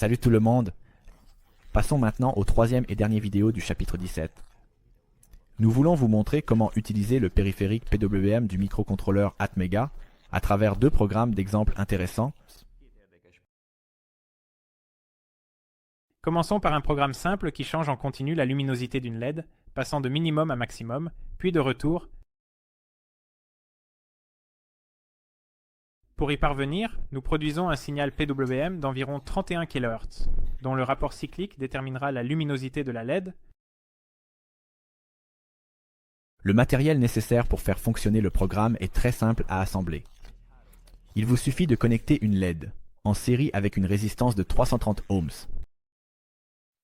Salut tout le monde. Passons maintenant au troisième et dernier vidéo du chapitre 17. Nous voulons vous montrer comment utiliser le périphérique PWM du microcontrôleur Atmega à travers deux programmes d'exemples intéressants. Commençons par un programme simple qui change en continu la luminosité d'une LED, passant de minimum à maximum, puis de retour. Pour y parvenir, nous produisons un signal PWM d'environ 31 kHz, dont le rapport cyclique déterminera la luminosité de la LED. Le matériel nécessaire pour faire fonctionner le programme est très simple à assembler. Il vous suffit de connecter une LED, en série avec une résistance de 330 ohms.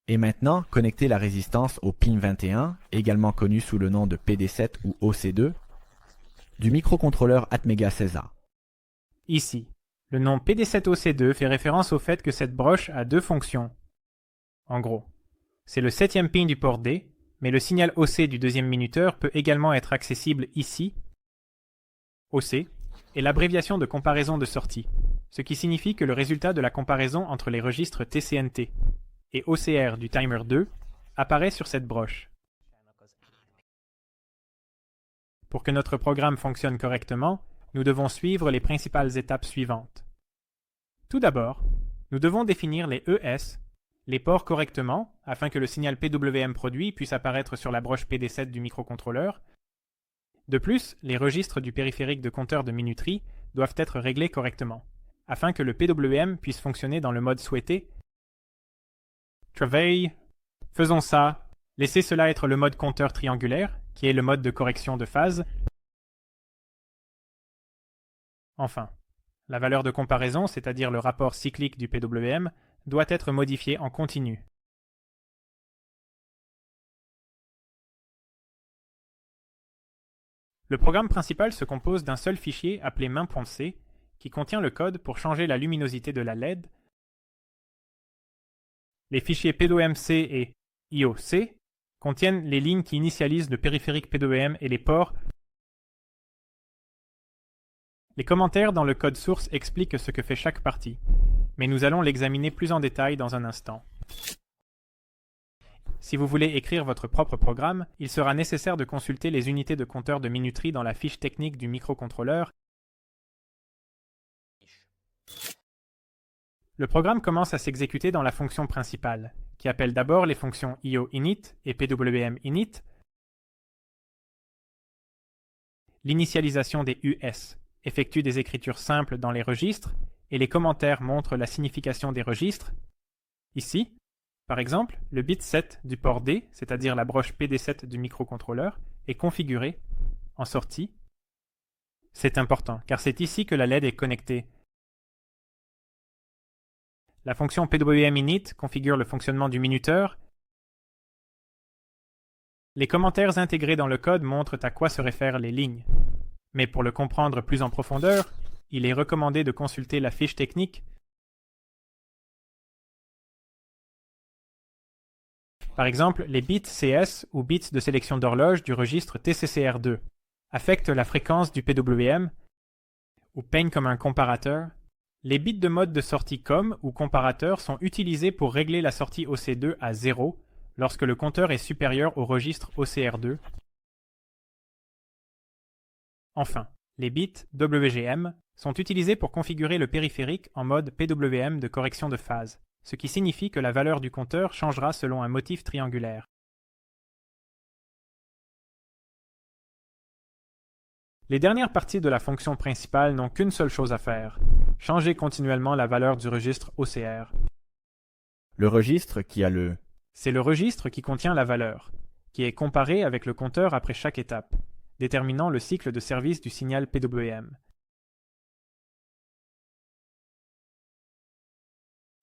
Et maintenant, connectez la résistance au pin 21, également connu sous le nom de PD7 ou OC2, du microcontrôleur Atmega 16A. Ici, le nom PD7OC2 fait référence au fait que cette broche a deux fonctions. En gros, c'est le 7e pin du port D, mais le signal OC du deuxième minuteur peut également être accessible ici, OC, et l'abréviation de comparaison de sortie, ce qui signifie que le résultat de la comparaison entre les registres TCNT et OCR du timer 2 apparaît sur cette broche. Pour que notre programme fonctionne correctement, nous devons suivre les principales étapes suivantes. Tout d'abord, nous devons définir les ES, les ports correctement, afin que le signal PWM produit puisse apparaître sur la broche PD7 du microcontrôleur. De plus, les registres du périphérique de compteur de minuterie doivent être réglés correctement, afin que le PWM puisse fonctionner dans le mode souhaité. Travail. Faisons ça. Laissez cela être le mode compteur triangulaire, qui est le mode de correction de phase. Enfin, la valeur de comparaison, c'est-à-dire le rapport cyclique du PWM, doit être modifiée en continu. Le programme principal se compose d'un seul fichier appelé main.c qui contient le code pour changer la luminosité de la LED. Les fichiers PWMC et IOC contiennent les lignes qui initialisent le périphérique PWM et les ports. Les commentaires dans le code source expliquent ce que fait chaque partie, mais nous allons l'examiner plus en détail dans un instant. Si vous voulez écrire votre propre programme, il sera nécessaire de consulter les unités de compteur de minuterie dans la fiche technique du microcontrôleur. Le programme commence à s'exécuter dans la fonction principale, qui appelle d'abord les fonctions IOInit et PWMInit, l'initialisation des US effectue des écritures simples dans les registres et les commentaires montrent la signification des registres. Ici, par exemple, le bit 7 du port D, c'est-à-dire la broche PD7 du microcontrôleur, est configuré en sortie. C'est important, car c'est ici que la LED est connectée. La fonction PWMInit configure le fonctionnement du minuteur. Les commentaires intégrés dans le code montrent à quoi se réfèrent les lignes. Mais pour le comprendre plus en profondeur, il est recommandé de consulter la fiche technique. Par exemple, les bits CS ou bits de sélection d'horloge du registre TCCR2 affectent la fréquence du PWM ou peignent comme un comparateur. Les bits de mode de sortie COM ou comparateur sont utilisés pour régler la sortie OC2 à 0 lorsque le compteur est supérieur au registre OCR2. Enfin, les bits WGM sont utilisés pour configurer le périphérique en mode PWM de correction de phase, ce qui signifie que la valeur du compteur changera selon un motif triangulaire. Les dernières parties de la fonction principale n'ont qu'une seule chose à faire, changer continuellement la valeur du registre OCR. Le registre qui a le... C'est le registre qui contient la valeur, qui est comparé avec le compteur après chaque étape, déterminant le cycle de service du signal PWM.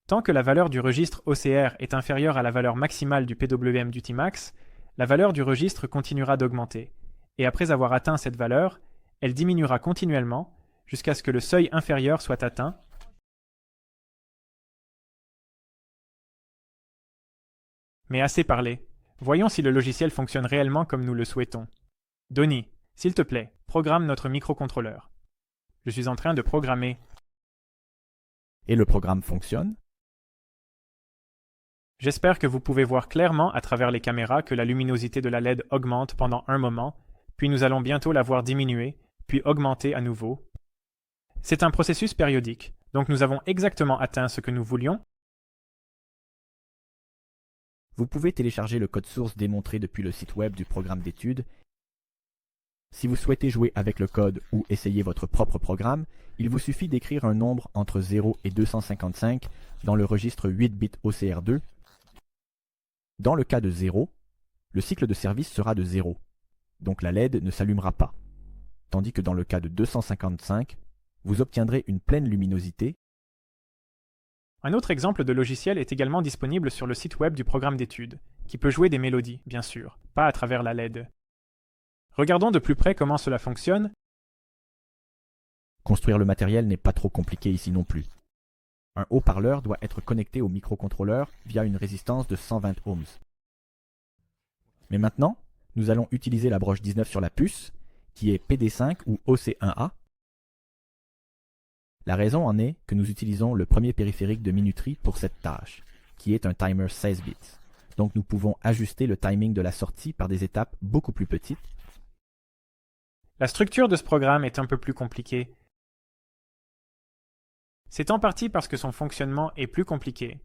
Tant que la valeur du registre OCR est inférieure à la valeur maximale du PWM d'Utimax, la valeur du registre continuera d'augmenter, et après avoir atteint cette valeur, elle diminuera continuellement jusqu'à ce que le seuil inférieur soit atteint. Mais assez parlé. Voyons si le logiciel fonctionne réellement comme nous le souhaitons. Donny, s'il te plaît, programme notre microcontrôleur. Je suis en train de programmer. Et le programme fonctionne? J'espère que vous pouvez voir clairement à travers les caméras que la luminosité de la LED augmente pendant un moment, puis nous allons bientôt la voir diminuer, puis augmenter à nouveau. C'est un processus périodique, donc nous avons exactement atteint ce que nous voulions. Vous pouvez télécharger le code source démontré depuis le site web du programme d'études. Si vous souhaitez jouer avec le code ou essayer votre propre programme, il vous suffit d'écrire un nombre entre 0 et 255 dans le registre 8 bits OCR2. Dans le cas de 0, le cycle de service sera de 0, donc la LED ne s'allumera pas, tandis que dans le cas de 255, vous obtiendrez une pleine luminosité. Un autre exemple de logiciel est également disponible sur le site web du programme d'études, qui peut jouer des mélodies, bien sûr, pas à travers la LED. Regardons de plus près comment cela fonctionne. Construire le matériel n'est pas trop compliqué ici non plus. Un haut-parleur doit être connecté au microcontrôleur via une résistance de 120 ohms. Mais maintenant, nous allons utiliser la broche 19 sur la puce, qui est PD5 ou OC1A. La raison en est que nous utilisons le premier périphérique de minuterie pour cette tâche, qui est un timer 16 bits. Donc nous pouvons ajuster le timing de la sortie par des étapes beaucoup plus petites. La structure de ce programme est un peu plus compliquée. C'est en partie parce que son fonctionnement est plus compliqué,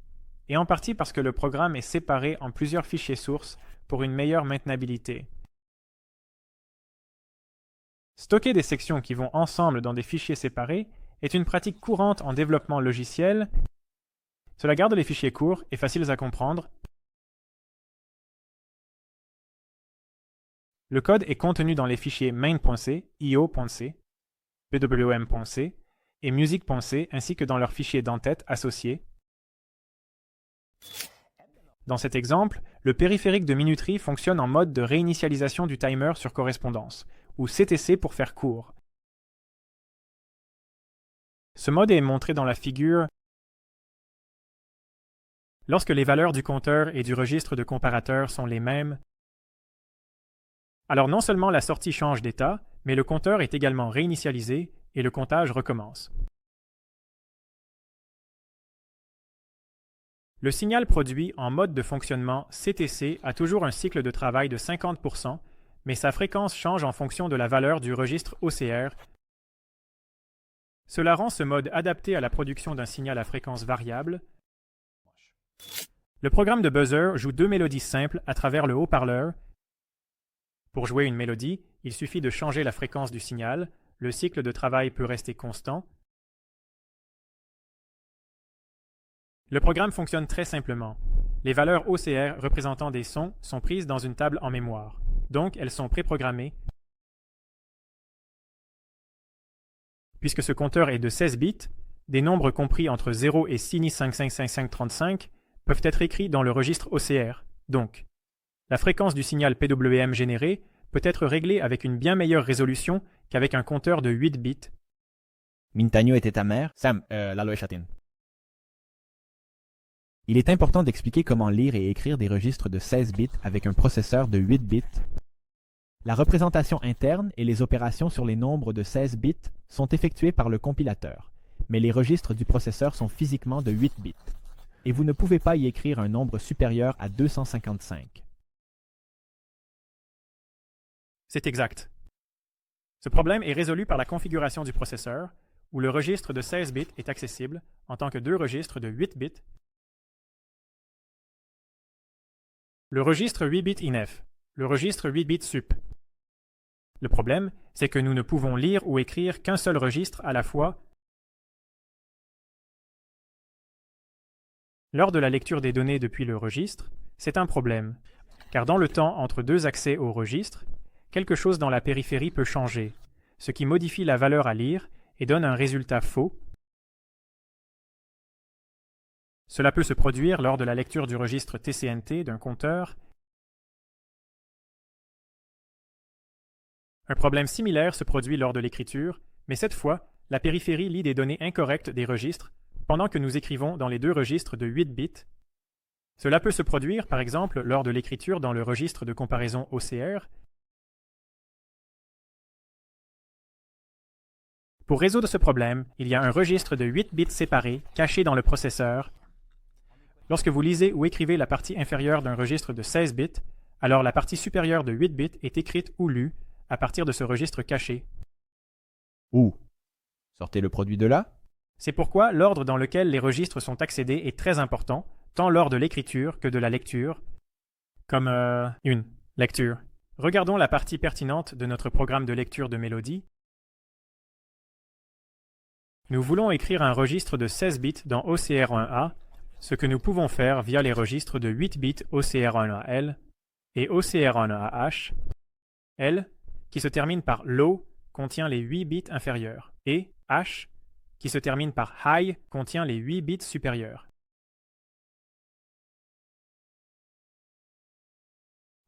et en partie parce que le programme est séparé en plusieurs fichiers sources pour une meilleure maintenabilité. Stocker des sections qui vont ensemble dans des fichiers séparés est une pratique courante en développement logiciel. Cela garde les fichiers courts et faciles à comprendre. Le code est contenu dans les fichiers main.c, io.c, pwm.c et music.c ainsi que dans leurs fichiers d'entête associés. Dans cet exemple, le périphérique de minuterie fonctionne en mode de réinitialisation du timer sur correspondance, ou CTC pour faire court. Ce mode est montré dans la figure. Lorsque les valeurs du compteur et du registre de comparateur sont les mêmes, alors non seulement la sortie change d'état, mais le compteur est également réinitialisé et le comptage recommence. Le signal produit en mode de fonctionnement CTC a toujours un cycle de travail de 50%, mais sa fréquence change en fonction de la valeur du registre OCR. Cela rend ce mode adapté à la production d'un signal à fréquence variable. Le programme de buzzer joue deux mélodies simples à travers le haut-parleur. Pour jouer une mélodie, il suffit de changer la fréquence du signal, le cycle de travail peut rester constant. Le programme fonctionne très simplement. Les valeurs OCR représentant des sons sont prises dans une table en mémoire, donc elles sont préprogrammées. Puisque ce compteur est de 16 bits, des nombres compris entre 0 et Sini 555535 peuvent être écrits dans le registre OCR. Donc, la fréquence du signal PWM généré peut être réglée avec une bien meilleure résolution qu'avec un compteur de 8 bits. Mintagno était ta mère. Sam, Lalo et Chatine. Il est important d'expliquer comment lire et écrire des registres de 16 bits avec un processeur de 8 bits. La représentation interne et les opérations sur les nombres de 16 bits sont effectuées par le compilateur, mais les registres du processeur sont physiquement de 8 bits, et vous ne pouvez pas y écrire un nombre supérieur à 255. C'est exact. Ce problème est résolu par la configuration du processeur, où le registre de 16 bits est accessible en tant que deux registres de 8 bits. Le registre 8 bits INF, le registre 8 bits SUP. Le problème, c'est que nous ne pouvons lire ou écrire qu'un seul registre à la fois. Lors de la lecture des données depuis le registre, c'est un problème, car dans le temps entre deux accès au registre, quelque chose dans la périphérie peut changer, ce qui modifie la valeur à lire et donne un résultat faux. Cela peut se produire lors de la lecture du registre TCNT d'un compteur. Un problème similaire se produit lors de l'écriture, mais cette fois, la périphérie lit des données incorrectes des registres pendant que nous écrivons dans les deux registres de 8 bits. Cela peut se produire, par exemple, lors de l'écriture dans le registre de comparaison OCR. Pour résoudre ce problème, il y a un registre de 8 bits séparés caché dans le processeur. Lorsque vous lisez ou écrivez la partie inférieure d'un registre de 16 bits, alors la partie supérieure de 8 bits est écrite ou lue à partir de ce registre caché. Ou sortez le produit de là. C'est pourquoi l'ordre dans lequel les registres sont accédés est très important, tant lors de l'écriture que de la lecture, comme une lecture. Regardons la partie pertinente de notre programme de lecture de mélodie. Nous voulons écrire un registre de 16 bits dans OCR1A, ce que nous pouvons faire via les registres de 8 bits OCR1AL et OCR1AH. L, qui se termine par low, contient les 8 bits inférieurs, et H, qui se termine par high, contient les 8 bits supérieurs.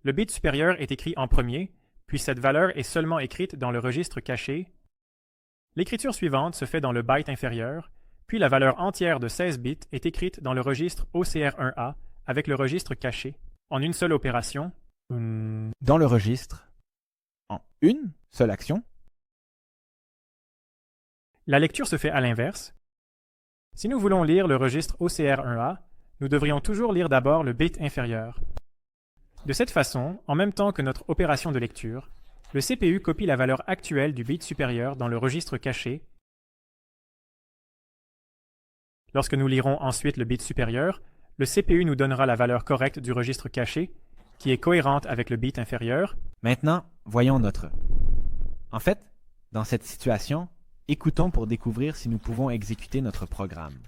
Le bit supérieur est écrit en premier, puis cette valeur est seulement écrite dans le registre caché. L'écriture suivante se fait dans le byte inférieur, puis la valeur entière de 16 bits est écrite dans le registre OCR1A avec le registre caché, en une seule opération. Dans le registre, en une seule action. La lecture se fait à l'inverse. Si nous voulons lire le registre OCR1A, nous devrions toujours lire d'abord le bit inférieur. De cette façon, en même temps que notre opération de lecture, le CPU copie la valeur actuelle du bit supérieur dans le registre caché. Lorsque nous lirons ensuite le bit supérieur, le CPU nous donnera la valeur correcte du registre caché, qui est cohérente avec le bit inférieur. Maintenant, voyons notre. En fait, dans cette situation, écoutons pour découvrir si nous pouvons exécuter notre programme.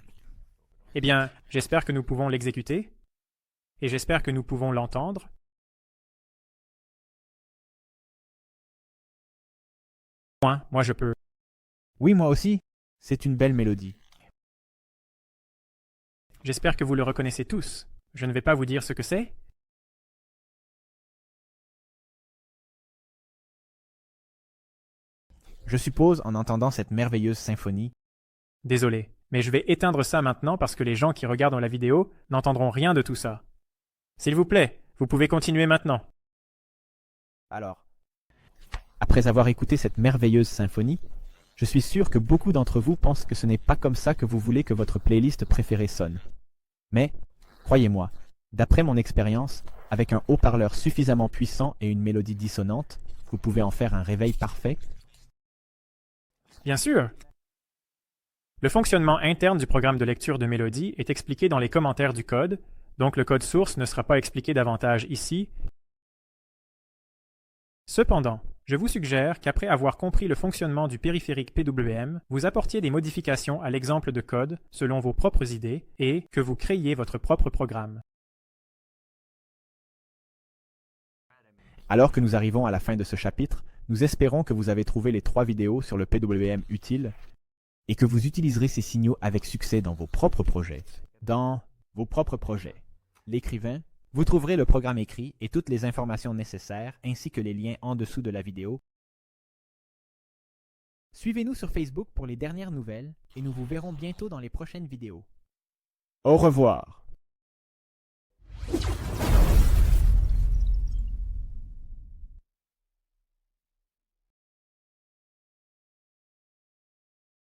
Eh bien, j'espère que nous pouvons l'exécuter, et j'espère que nous pouvons l'entendre. Moi, je peux. Oui, moi aussi. C'est une belle mélodie. J'espère que vous le reconnaissez tous. Je ne vais pas vous dire ce que c'est. Je suppose, en entendant cette merveilleuse symphonie. Désolé, mais je vais éteindre ça maintenant parce que les gens qui regardent la vidéo n'entendront rien de tout ça. S'il vous plaît, vous pouvez continuer maintenant. Alors, après avoir écouté cette merveilleuse symphonie, je suis sûr que beaucoup d'entre vous pensent que ce n'est pas comme ça que vous voulez que votre playlist préférée sonne. Mais, croyez-moi, d'après mon expérience, avec un haut-parleur suffisamment puissant et une mélodie dissonante, vous pouvez en faire un réveil parfait. Bien sûr. Le fonctionnement interne du programme de lecture de mélodie est expliqué dans les commentaires du code, donc le code source ne sera pas expliqué davantage ici. Cependant, je vous suggère qu'après avoir compris le fonctionnement du périphérique PWM, vous apportiez des modifications à l'exemple de code selon vos propres idées et que vous créiez votre propre programme. Alors que nous arrivons à la fin de ce chapitre, nous espérons que vous avez trouvé les 3 vidéos sur le PWM utiles et que vous utiliserez ces signaux avec succès dans vos propres projets. Dans vos propres projets. L'écrivain, vous trouverez le programme écrit et toutes les informations nécessaires ainsi que les liens en dessous de la vidéo. Suivez-nous sur Facebook pour les dernières nouvelles et nous vous verrons bientôt dans les prochaines vidéos. Au revoir!